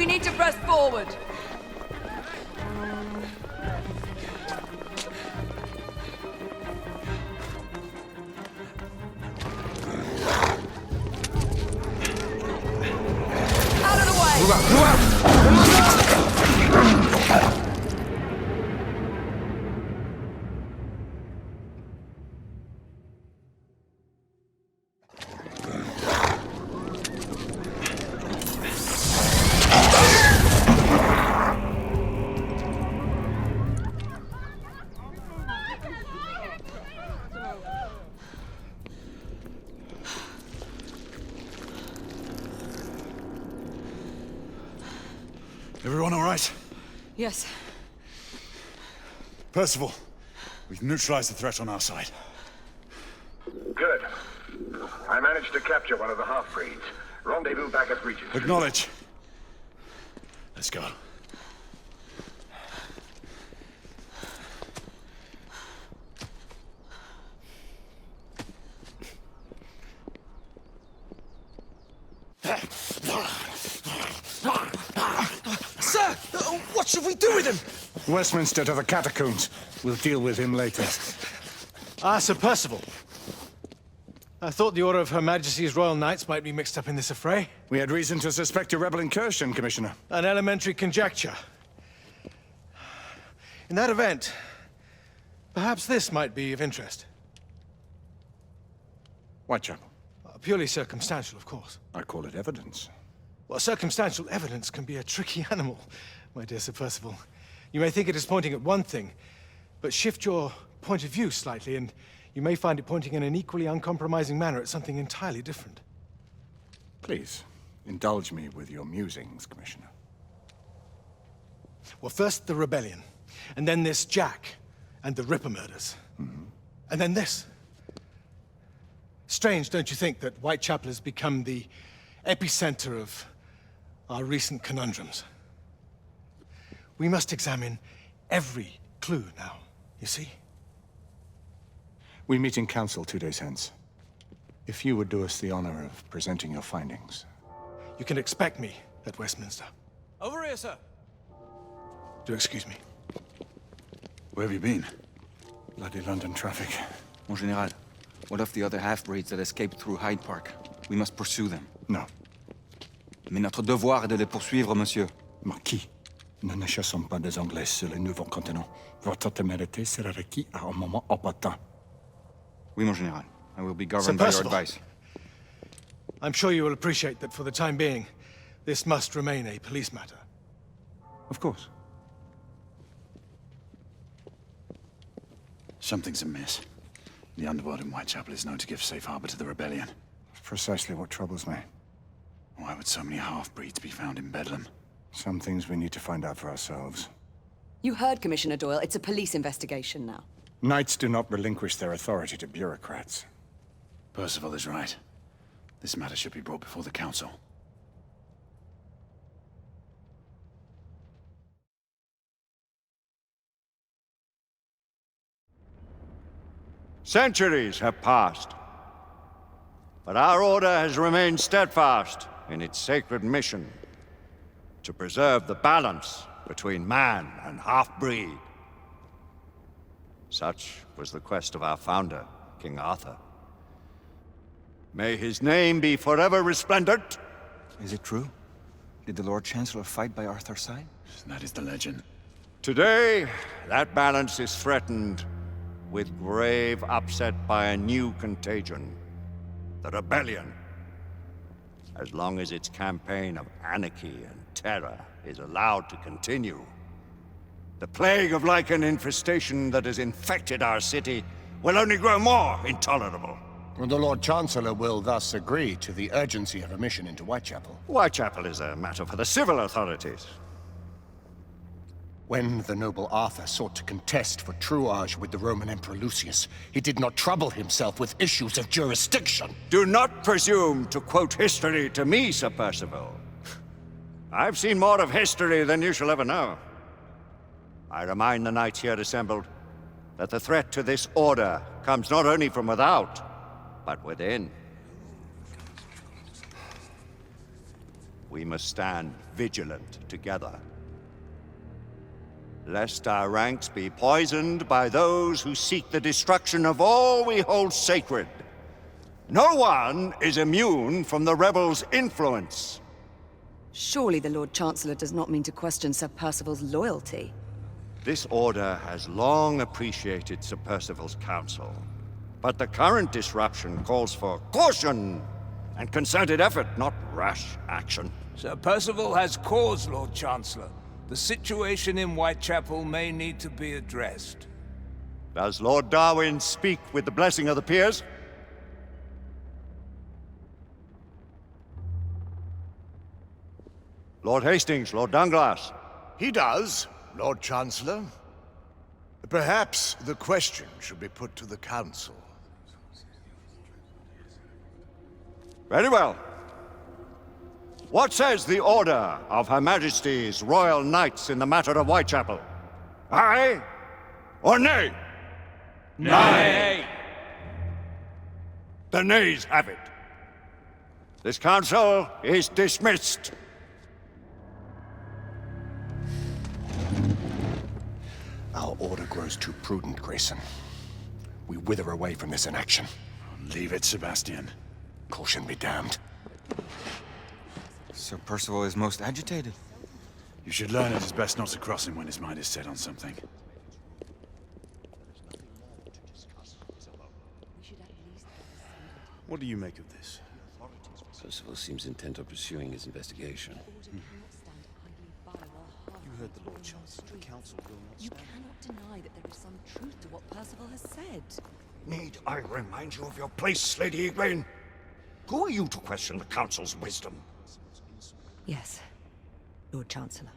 We need to press forward. Out of the way! Move out! Move out! Everyone all right? Yes. Percival, we've neutralized the threat on our side. Good. I managed to capture one of the half-breeds. Rendezvous back at Regent. Acknowledge. Let's go. Sir! What should we do with him? Westminster to the catacombs. We'll deal with him later. Ah, Sir Percival. I thought the Order of Her Majesty's Royal Knights might be mixed up in this affray. We had reason to suspect a rebel incursion, Commissioner. An elementary conjecture. In that event, perhaps this might be of interest. Whitechapel. Purely circumstantial, of course. I call it evidence. Well, circumstantial evidence can be a tricky animal, my dear Sir Percival. You may think it is pointing at one thing, but shift your point of view slightly, and you may find it pointing in an equally uncompromising manner at something entirely different. Please, indulge me with your musings, Commissioner. Well, first the rebellion, and then this Jack, and the Ripper murders. And then this. Strange, don't you think, that Whitechapel has become the epicenter of our recent conundrums? We must examine every clue now, you see? We meet in council 2 days hence. If you would do us the honor of presenting your findings. You can expect me at Westminster. Over here, sir. Do excuse me. Where have you been? Bloody London traffic. Mon Général, what of the other half-breeds that escaped through Hyde Park? We must pursue them. No. Mais notre devoir est de les poursuivre, monsieur. Marquis, nous ne chassons pas des Anglais sur les nouveaux continents. Votre témérité sera requise à un moment opportun. Oui, mon Général. I will be governed by your Percival. advice. I'm sure you will appreciate that for the time being, this must remain a police matter. Of course. Something's amiss. The underworld in Whitechapel is known to give safe harbor to the rebellion. Precisely what troubles me. Why would so many half-breeds be found in Bedlam? Some things we need to find out for ourselves. You heard, Commissioner Doyle. It's a police investigation now. Knights do not relinquish their authority to bureaucrats. Percival is right. This matter should be brought before the council. Centuries have passed, but our order has remained steadfast in its sacred mission to preserve the balance between man and half-breed. Such was the quest of our founder, King Arthur. May his name be forever resplendent. Is it true? Did the Lord Chancellor fight by Arthur's side? That is the legend. Today, that balance is threatened with grave upset by a new contagion, the rebellion. As long as its campaign of anarchy and terror is allowed to continue, the plague of lichen infestation that has infected our city will only grow more intolerable. The Lord Chancellor will thus agree to the urgency of a mission into Whitechapel. Whitechapel is a matter for the civil authorities. When the noble Arthur sought to contest for truage with the Roman Emperor Lucius, he did not trouble himself with issues of jurisdiction. Do not presume to quote history to me, Sir Percival. I've seen more of history than you shall ever know. I remind the knights here assembled that the threat to this order comes not only from without, but within. we must stand vigilant together, lest our ranks be poisoned by those who seek the destruction of all we hold sacred. No one is immune from the rebels' influence. Surely the Lord Chancellor does not mean to question Sir Percival's loyalty. This order has long appreciated Sir Percival's counsel, but the current disruption calls for caution and concerted effort, not rash action. Sir Percival has cause, Lord Chancellor. The situation in Whitechapel may need to be addressed. Does Lord Darwin speak with the blessing of the peers? Lord Hastings, Lord Dunglass. He does, Lord Chancellor. Perhaps the question should be put to the Council. Very well. What says the Order of Her Majesty's Royal Knights in the matter of Whitechapel? Aye or nay? Nay! The nays have it. This council is dismissed. Our order grows too prudent, Grayson. We wither away from this inaction. Leave it, Sebastian. Caution be damned. Sir Percival is most agitated. You should learn it is best not to cross him when his mind is set on something. What do you make of this? Percival seems intent on pursuing his investigation. You heard the Lord Chancellor. The Council will not You stand. cannot deny that there is some truth to what Percival has said. Need I remind you of your place, Lady Egwene? Who are you to question the Council's wisdom? Yes, Lord Chancellor.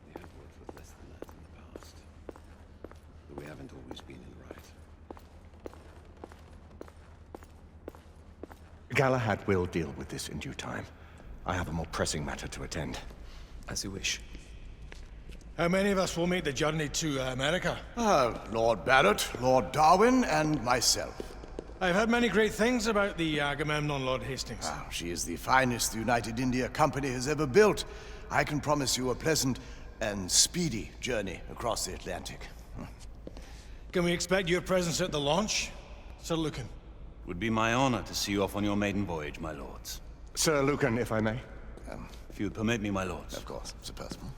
We have worked with less than that in the past. But we haven't always been in the right. Galahad will deal with this in due time. I have a more pressing matter to attend. As you wish. How many of us will make the journey to America? Lord Barrett, Lord Darwin, and myself. I've heard many great things about the Agamemnon, Lord Hastings. She is the finest the United India Company has ever built. I can promise you a pleasant and speedy journey across the Atlantic. Can we expect your presence at the launch, Sir Lucan? Would be my honor to see you off on your maiden voyage, my lords. Sir Lucan, if I may. If you would permit me, my lords. Of course, Sir Percival.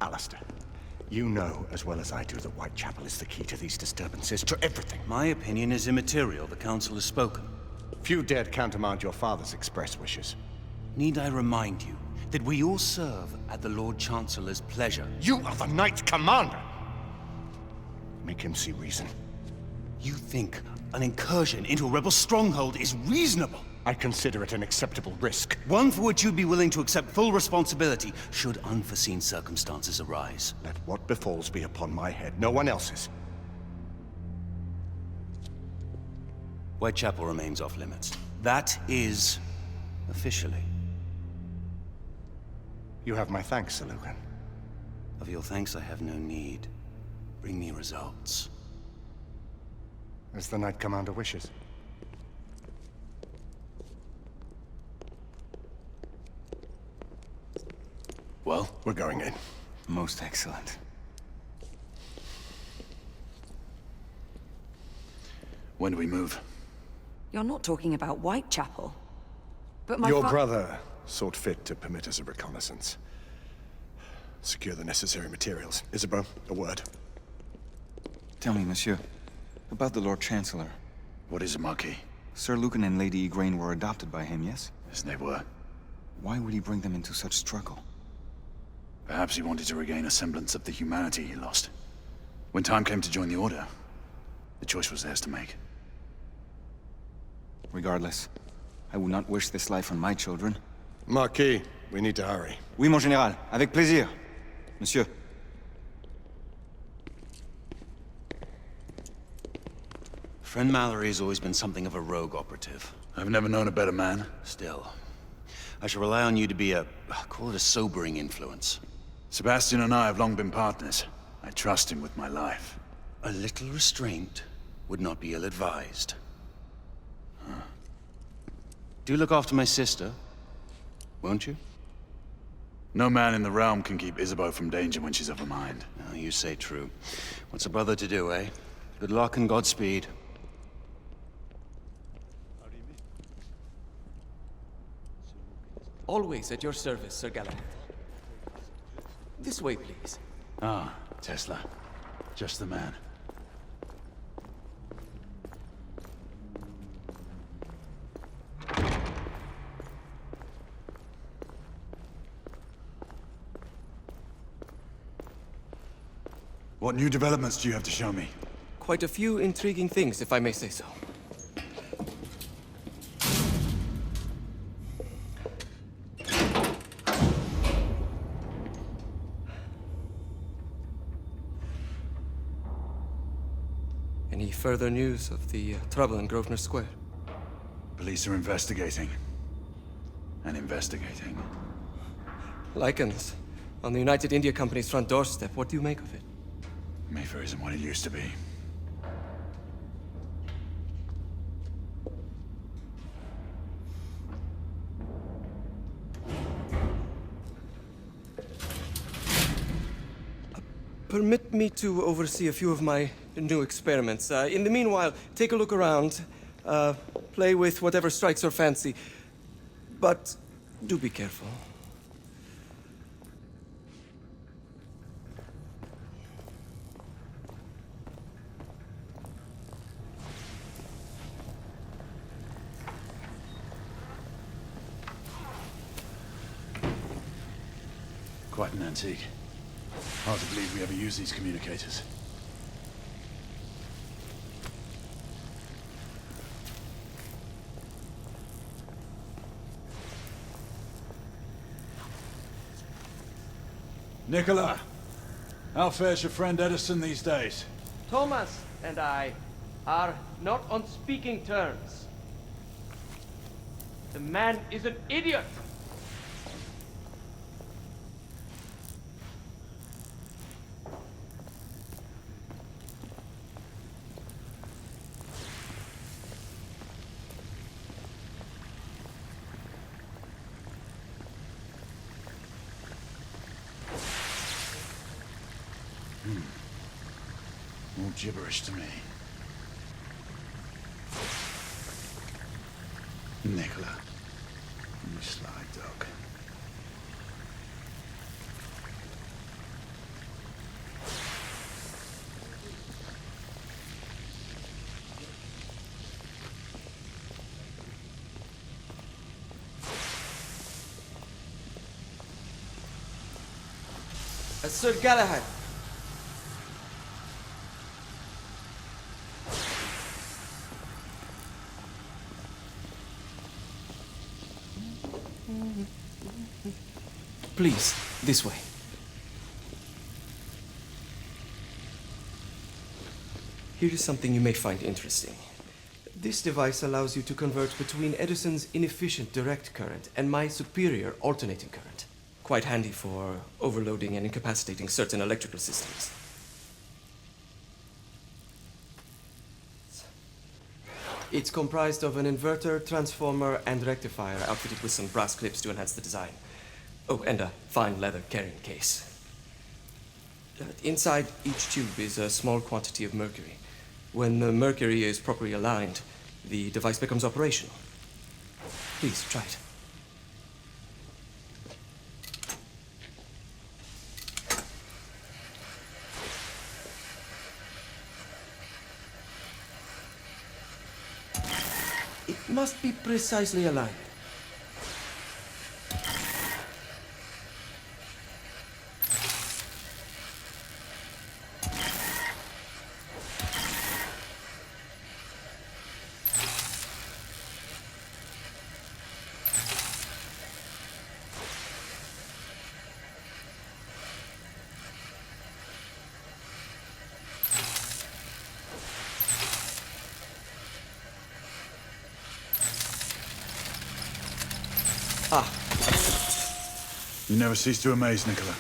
Alistair, you know as well as I do that Whitechapel is the key to these disturbances, to everything. My opinion is immaterial. The Council has spoken. Few dared countermand your father's express wishes. Need I remind you that we all serve at the Lord Chancellor's pleasure? You are the Knight Commander! Make him see reason. You think an incursion into a rebel stronghold is reasonable? I consider it an acceptable risk. One for which you'd be willing to accept full responsibility should unforeseen circumstances arise. Let what befalls be upon my head, no one else's. Whitechapel remains off limits. That is officially. You have my thanks, Sir Lucan. Of your thanks I have no need. Bring me results. As the Knight Commander wishes. Well, we're going in. Most excellent. When do we move? You're not talking about Whitechapel. But my Your brother sought fit to permit us a reconnaissance. Secure the necessary materials. Isabeau, a word. Tell me, monsieur, about the Lord Chancellor. What is it, Marquis? Sir Lucan and Lady Egwene were adopted by him, yes? Yes, they were. Why would he bring them into such struggle? Perhaps he wanted to regain a semblance of the humanity he lost. When time came to join the Order, the choice was theirs to make. Regardless, I would not wish this life on my children. Marquis, we need to hurry. Oui, mon général. Avec plaisir. Monsieur. Friend Mallory has always been something of a rogue operative. I've never known a better man. Still, I shall rely on you to be call it a sobering influence. Sebastian and I have long been partners. I trust him with my life. A little restraint would not be ill-advised. Do look after my sister, won't you? No man in the realm can keep Isabeau from danger when she's of a mind. Oh, you say true. What's a brother to do, eh? Good luck and Godspeed. Always at your service, Sir Galahad. This way, please. Ah, Tesla. Just the man. What new developments do you have to show me? Quite a few intriguing things, if I may say so. Any further news of the trouble in Grosvenor Square? Police are investigating. And investigating. Lycans. On the United India Company's front doorstep. What do you make of it? Mayfair isn't what it used to be. Permit me to oversee a few of my new experiments. In the meanwhile, take a look around. Play with whatever strikes your fancy. But do be careful. Quite an antique. Hard to believe we ever use these communicators. Nicola, how fares your friend Edison these days? Thomas and I are not on speaking terms. The man is an idiot! All gibberish to me. Nicola, you sly dog. Sir Galahad. Please, this way. Here is something you may find interesting. This device allows you to convert between Edison's inefficient direct current and my superior alternating current. Quite handy for overloading and incapacitating certain electrical systems. It's comprised of an inverter, transformer, and rectifier outfitted with some brass clips to enhance the design. Oh, and a fine leather carrying case. Inside each tube is a small quantity of mercury. When the mercury is properly aligned, the device becomes operational. Please, try it. It must be precisely aligned. You never cease to amaze, Nicola.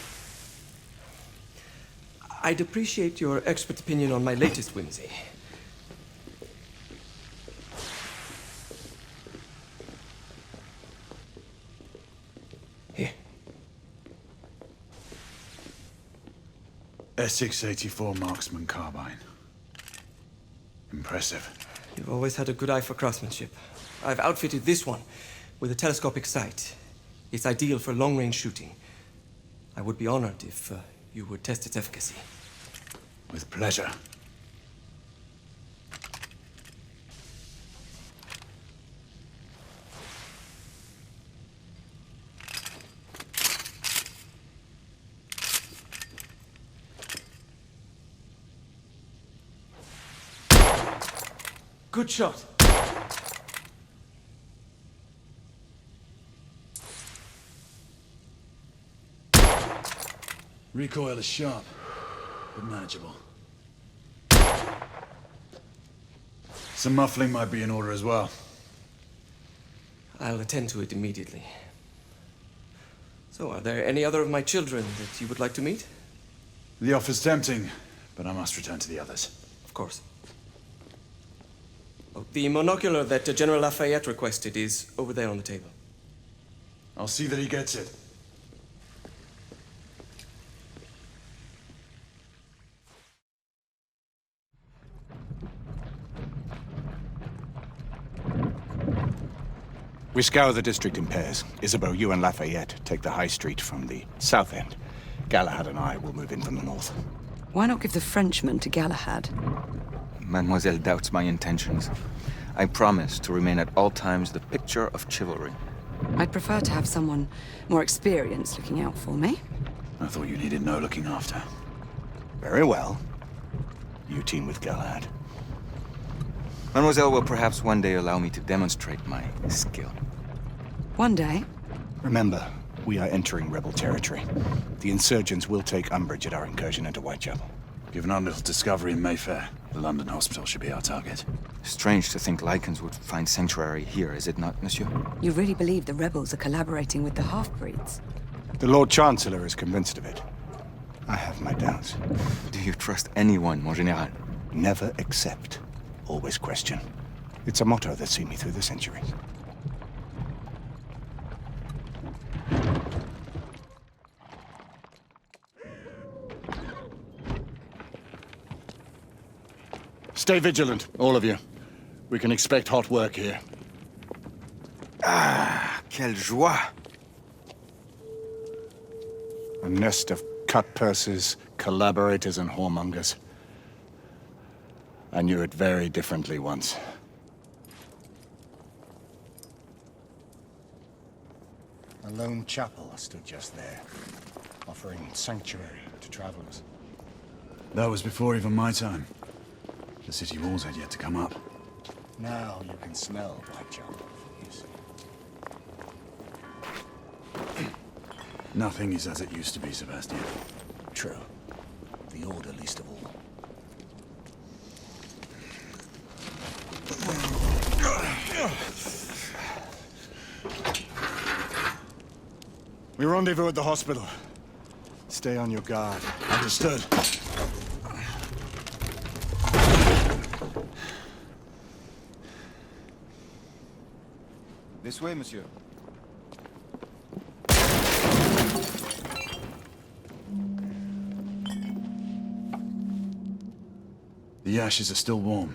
I'd appreciate your expert opinion on my latest whimsy. Here. Essex 84 Marksman Carbine. Impressive. You've always had a good eye for craftsmanship. I've outfitted this one with a telescopic sight. It's ideal for long-range shooting. I would be honored if you would test its efficacy. With pleasure. Good shot. Recoil is sharp, but manageable. Some muffling might be in order as well. I'll attend to it immediately. So, are there any other of my children that you would like to meet? The offer's tempting, but I must return to the others. Of course. Oh, the monocular that General Lafayette requested is over there on the table. I'll see that he gets it. We scour the district in pairs. Isabeau, you and Lafayette take the high street from the south end. Galahad and I will move in from the north. Why not give the Frenchman to Galahad? Mademoiselle doubts my intentions. I promise to remain at all times the picture of chivalry. I'd prefer to have someone more experienced looking out for me. I thought you needed no looking after. Very well. You team with Galahad. Mademoiselle will perhaps one day allow me to demonstrate my skill. One day? Remember, we are entering rebel territory. The insurgents will take umbrage at our incursion into Whitechapel. Given our little discovery in Mayfair, the London hospital should be our target. Strange to think Lycans would find sanctuary here, is it not, monsieur? You really believe the rebels are collaborating with the half-breeds? The Lord Chancellor is convinced of it. I have my doubts. Do you trust anyone, mon général? Never accept. Always question. It's a motto that's seen me through the centuries. Stay vigilant, all of you. We can expect hot work here. Ah, quelle joie! A nest of cut-pursers, collaborators, and whoremongers. I knew it very differently once. A lone chapel stood just there, offering sanctuary to travelers. That was before even my time. The city walls had yet to come up. Now you can smell Whitechapel, you see. Nothing is as it used to be, Sebastian. True. The Order least of all. We rendezvous at the hospital. Stay on your guard. Understood. This way, monsieur. The ashes are still warm.